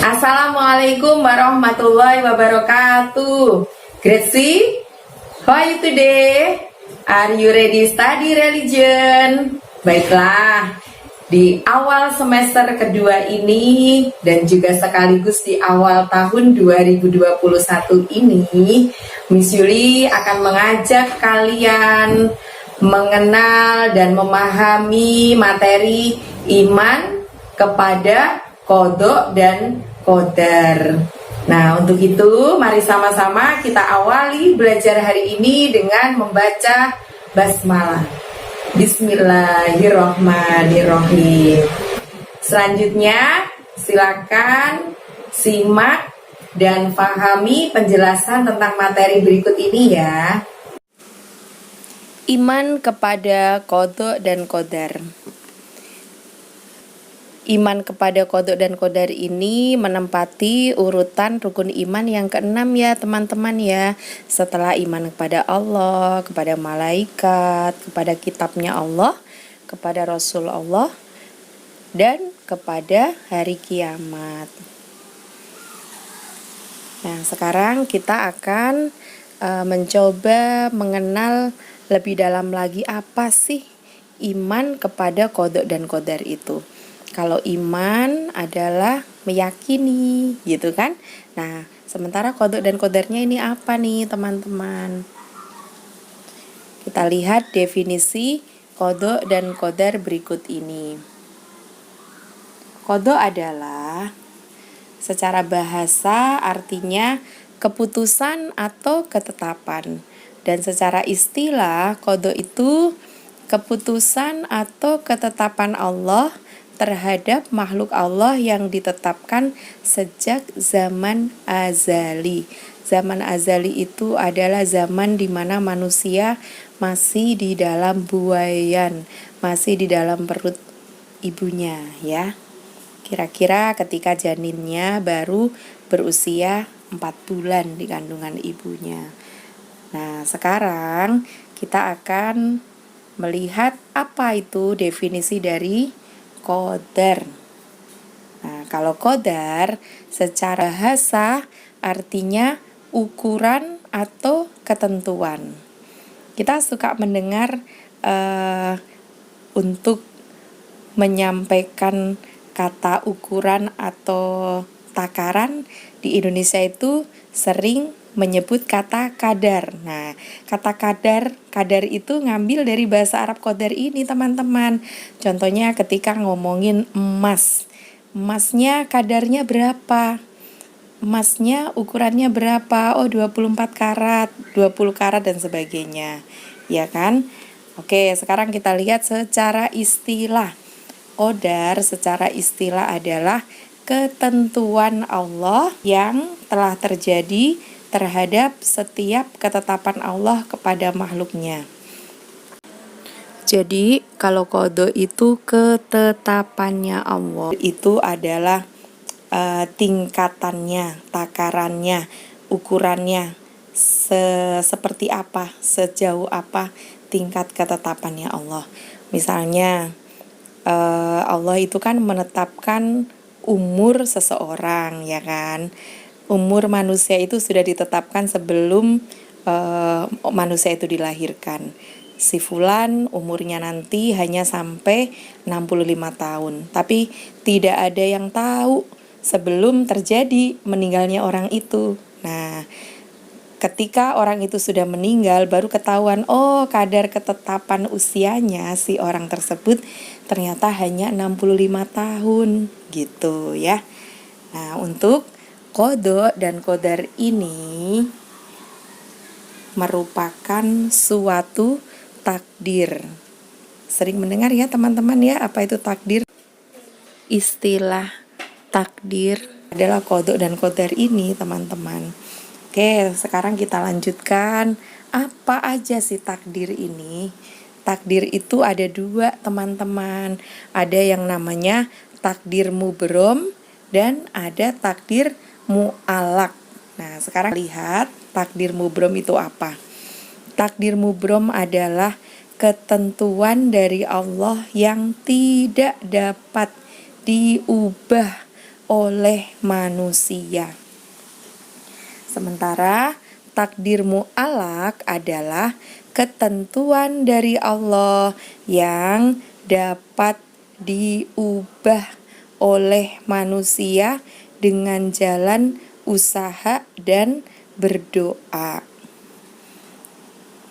Assalamualaikum warahmatullahi wabarakatuh. Gracie, how are you today? Are you ready study religion? Baiklah, di awal semester kedua ini dan juga sekaligus di awal tahun 2021 ini, Miss Yuli akan mengajak kalian mengenal dan memahami materi iman kepada qadha dan qadar. Nah, untuk itu mari sama-sama kita awali belajar hari ini dengan membaca basmalah. Bismillahirrahmanirrahim. Selanjutnya silakan simak dan pahami penjelasan tentang materi berikut ini ya. Iman kepada qadha dan qadar. Iman kepada qadha dan qadar ini menempati urutan rukun iman yang keenam ya teman-teman ya. Setelah iman kepada Allah, kepada malaikat, kepada kitabnya Allah, kepada Rasul Allah, dan kepada hari kiamat. Nah, sekarang kita akan mencoba mengenal lebih dalam lagi apa sih iman kepada qadha dan qadar itu. Kalau iman adalah meyakini, gitu kan? Nah, sementara qadha dan qadarnya ini apa nih, teman-teman? Kita lihat definisi qadha dan qadar berikut ini. Qadha adalah secara bahasa artinya keputusan atau ketetapan. Dan secara istilah, qadha itu keputusan atau ketetapan Allah terhadap makhluk Allah yang ditetapkan sejak zaman azali. Zaman azali itu adalah zaman di mana manusia masih di dalam buayan, masih di dalam perut ibunya ya. Kira-kira ketika janinnya baru berusia 4 bulan di kandungan ibunya. Nah, sekarang kita akan melihat apa itu definisi dari qadar. Nah, kalau qadar secara bahasa artinya ukuran atau ketentuan. Kita suka mendengar untuk menyampaikan kata ukuran atau takaran di Indonesia itu sering menyebut kata kadar. Nah, kata kadar itu ngambil dari bahasa Arab qadar ini, teman-teman. Contohnya ketika ngomongin emas. Emasnya kadarnya berapa? Emasnya ukurannya berapa? Oh, 24 karat, 20 karat dan sebagainya. Ya kan? Oke, sekarang kita lihat secara istilah. Qadar secara istilah adalah ketentuan Allah yang telah terjadi terhadap setiap ketetapan Allah kepada makhluknya. Jadi kalau qadha itu ketetapannya Allah, itu adalah tingkatannya, takarannya, ukurannya, seperti apa, sejauh apa tingkat ketetapannya Allah. Misalnya Allah itu kan menetapkan umur seseorang, ya kan? Umur manusia itu sudah ditetapkan sebelum manusia itu dilahirkan. Si fulan umurnya nanti hanya sampai 65 tahun. Tapi tidak ada yang tahu sebelum terjadi meninggalnya orang itu. Nah, ketika orang itu sudah meninggal baru ketahuan, oh kadar ketetapan usianya si orang tersebut ternyata hanya 65 tahun gitu ya. Nah, untuk qadha dan qadar ini merupakan suatu takdir. Sering mendengar ya teman-teman ya, apa itu takdir? Istilah takdir adalah qadha dan qadar ini, teman-teman. Oke, sekarang kita lanjutkan. Apa aja sih takdir ini? Takdir itu ada 2, teman-teman. Ada yang namanya takdir mubrom dan ada takdir mu'alak. Nah, sekarang lihat takdir mubrom itu apa. Takdir mubrom adalah ketentuan dari Allah yang tidak dapat diubah oleh manusia. Sementara takdir mu'allaq adalah ketentuan dari Allah yang dapat diubah oleh manusia dengan jalan usaha dan berdoa.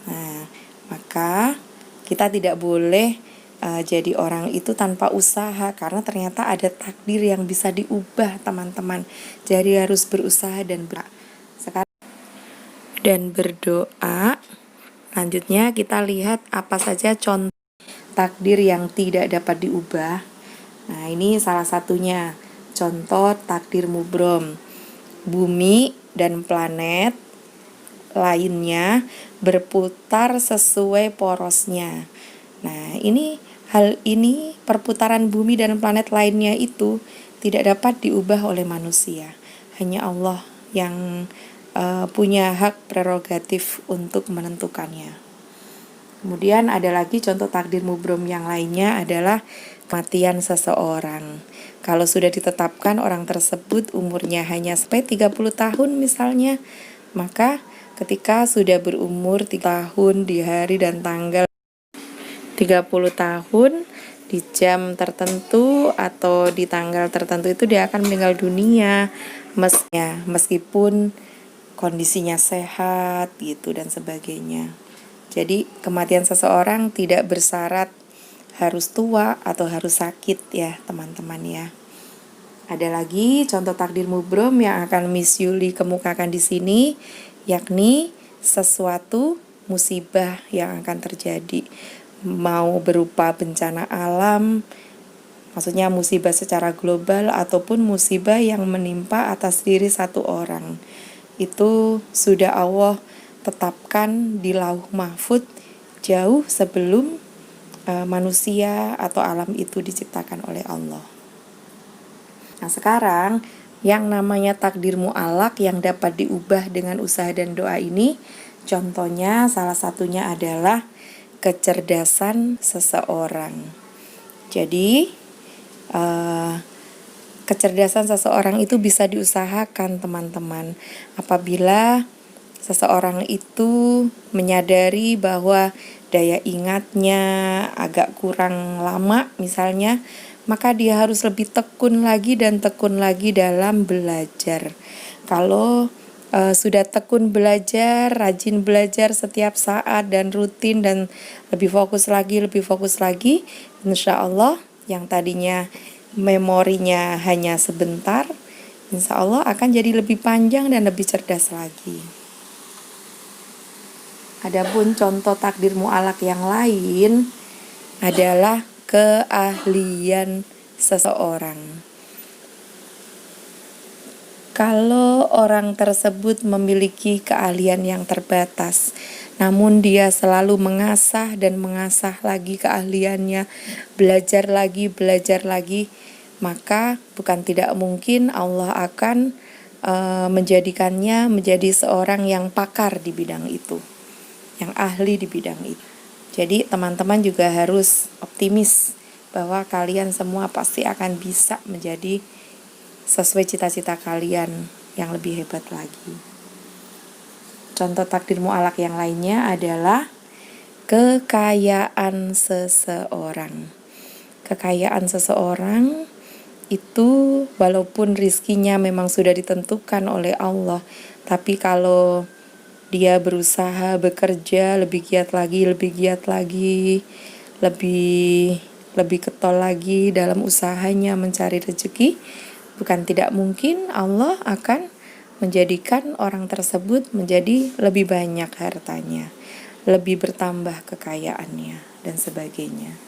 Nah, maka kita tidak boleh jadi orang itu tanpa usaha, karena ternyata ada takdir yang bisa diubah, teman-teman. Jadi harus berusaha dan berdoa. Lanjutnya kita lihat apa saja contoh takdir yang tidak dapat diubah. Nah, ini salah satunya. Contoh takdir mubrom. Bumi dan planet lainnya berputar sesuai porosnya. Nah, hal ini perputaran bumi dan planet lainnya itu tidak dapat diubah oleh manusia. Hanya Allah yang punya hak prerogatif untuk menentukannya. Kemudian ada lagi contoh takdir mubrom yang lainnya adalah kematian seseorang. Kalau sudah ditetapkan orang tersebut umurnya hanya sampai 30 tahun misalnya, maka ketika sudah berumur 3 tahun di hari dan tanggal 30 tahun di jam tertentu atau di tanggal tertentu itu dia akan meninggal dunia, meskipun kondisinya sehat gitu dan sebagainya. Jadi kematian seseorang tidak bersyarat harus tua atau harus sakit ya teman-teman ya. Ada lagi contoh takdir mubrom yang akan Miss Yuli kemukakan di sini, yakni sesuatu musibah yang akan terjadi, mau berupa bencana alam, maksudnya musibah secara global ataupun musibah yang menimpa atas diri satu orang. Itu sudah Allah tetapkan di lauh mahfud jauh sebelum manusia atau alam itu diciptakan oleh Allah. Nah, sekarang yang namanya takdir mu'allaq yang dapat diubah dengan usaha dan doa ini, contohnya salah satunya adalah kecerdasan seseorang. Jadi kecerdasan seseorang itu bisa diusahakan teman-teman apabila seseorang itu menyadari bahwa daya ingatnya agak kurang lama misalnya, maka dia harus lebih tekun lagi dan tekun lagi dalam belajar. Kalau sudah tekun belajar, rajin belajar setiap saat dan rutin dan lebih fokus lagi, insya Allah yang tadinya memorinya hanya sebentar, insya Allah akan jadi lebih panjang dan lebih cerdas lagi. Adapun contoh takdir mu'allaq yang lain adalah keahlian seseorang. Kalau orang tersebut memiliki keahlian yang terbatas, namun dia selalu mengasah dan mengasah lagi keahliannya, belajar lagi, maka bukan tidak mungkin Allah akan menjadikannya menjadi seorang yang pakar di bidang itu, yang ahli di bidang itu. Jadi teman-teman juga harus optimis bahwa kalian semua pasti akan bisa menjadi sesuai cita-cita kalian yang lebih hebat lagi. Contoh takdir mu'allaq yang lainnya adalah kekayaan seseorang. Kekayaan seseorang itu walaupun rizkinya memang sudah ditentukan oleh Allah, tapi kalau dia berusaha bekerja lebih giat lagi, lebih getol lagi dalam usahanya mencari rezeki, bukan tidak mungkin Allah akan menjadikan orang tersebut menjadi lebih banyak hartanya, lebih bertambah kekayaannya, dan sebagainya.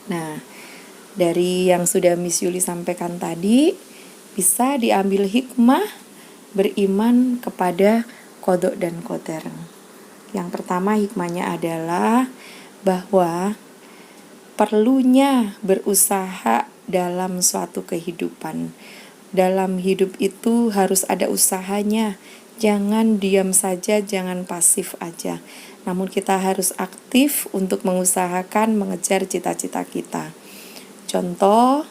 Nah, dari yang sudah Miss Yuli sampaikan tadi, bisa diambil hikmah beriman kepada qada dan qadar. Yang pertama hikmahnya adalah bahwa perlunya berusaha dalam suatu kehidupan. Dalam hidup itu harus ada usahanya. Jangan diam saja, jangan pasif aja. Namun kita harus aktif untuk mengusahakan mengejar cita-cita kita. Contoh,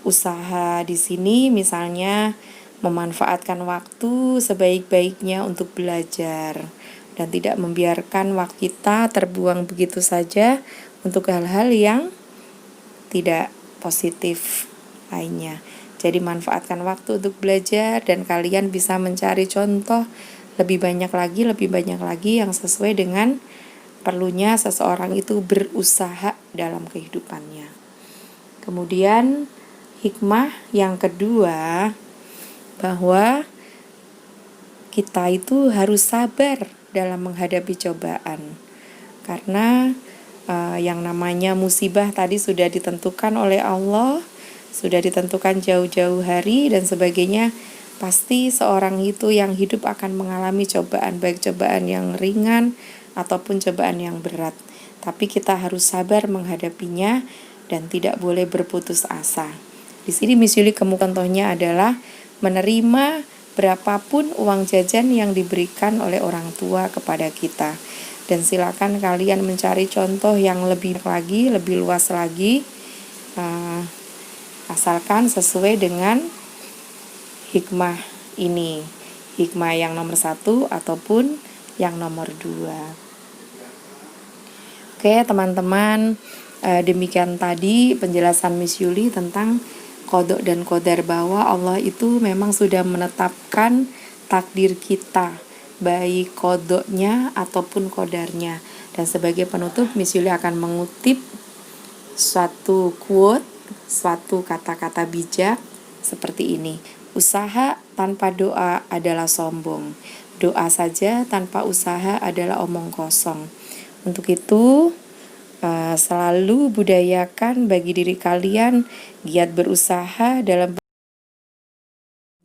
Usaha di sini misalnya memanfaatkan waktu sebaik-baiknya untuk belajar dan tidak membiarkan waktu kita terbuang begitu saja untuk hal-hal yang tidak positif lainnya. Jadi manfaatkan waktu untuk belajar dan kalian bisa mencari contoh lebih banyak lagi yang sesuai dengan perlunya seseorang itu berusaha dalam kehidupannya. Kemudian hikmah yang kedua, bahwa kita itu harus sabar dalam menghadapi cobaan. Karena yang namanya musibah tadi sudah ditentukan oleh Allah, sudah ditentukan jauh-jauh hari dan sebagainya. Pasti seorang itu yang hidup akan mengalami cobaan, baik cobaan yang ringan ataupun cobaan yang berat. Tapi kita harus sabar menghadapinya dan tidak boleh berputus asa. Di sini Miss Yuli contohnya adalah menerima berapapun uang jajan yang diberikan oleh orang tua kepada kita. Dan silakan kalian mencari contoh yang lebih lagi, lebih luas lagi, asalkan sesuai dengan hikmah ini, hikmah yang nomor 1 ataupun yang nomor 2. Oke teman-teman, demikian tadi penjelasan Miss Yuli tentang qada dan qadar, bahwa Allah itu memang sudah menetapkan takdir kita, baik qadanya ataupun qadarnya. Dan sebagai penutup, Miss Yuli akan mengutip suatu quote, suatu kata-kata bijak seperti ini. Usaha tanpa doa adalah sombong. Doa saja tanpa usaha adalah omong kosong. Untuk itu, selalu budayakan bagi diri kalian giat berusaha dalam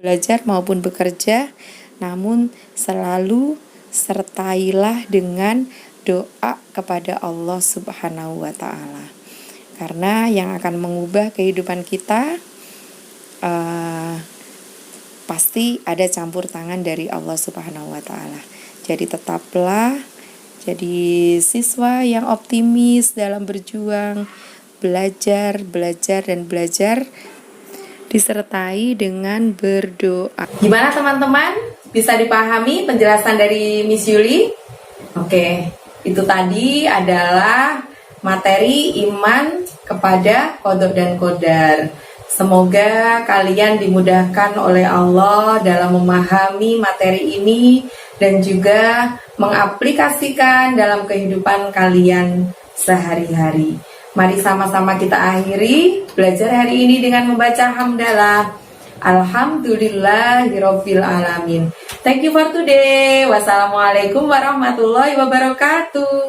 belajar maupun bekerja, namun selalu sertailah dengan doa kepada Allah Subhanahu wa Ta'ala. Karena yang akan mengubah kehidupan kita pasti ada campur tangan dari Allah Subhanahu wa Ta'ala. Jadi tetaplah jadi siswa yang optimis dalam berjuang, belajar, dan belajar disertai dengan berdoa. Gimana teman-teman? Bisa dipahami penjelasan dari Miss Yuli? Oke, itu tadi adalah materi iman kepada qada dan qadar. Semoga kalian dimudahkan oleh Allah dalam memahami materi ini dan juga mengaplikasikan dalam kehidupan kalian sehari-hari. Mari sama-sama kita akhiri belajar hari ini dengan membaca hamdalah. Alhamdulillahirabbil alamin. Thank you for today. Wassalamualaikum warahmatullahi wabarakatuh.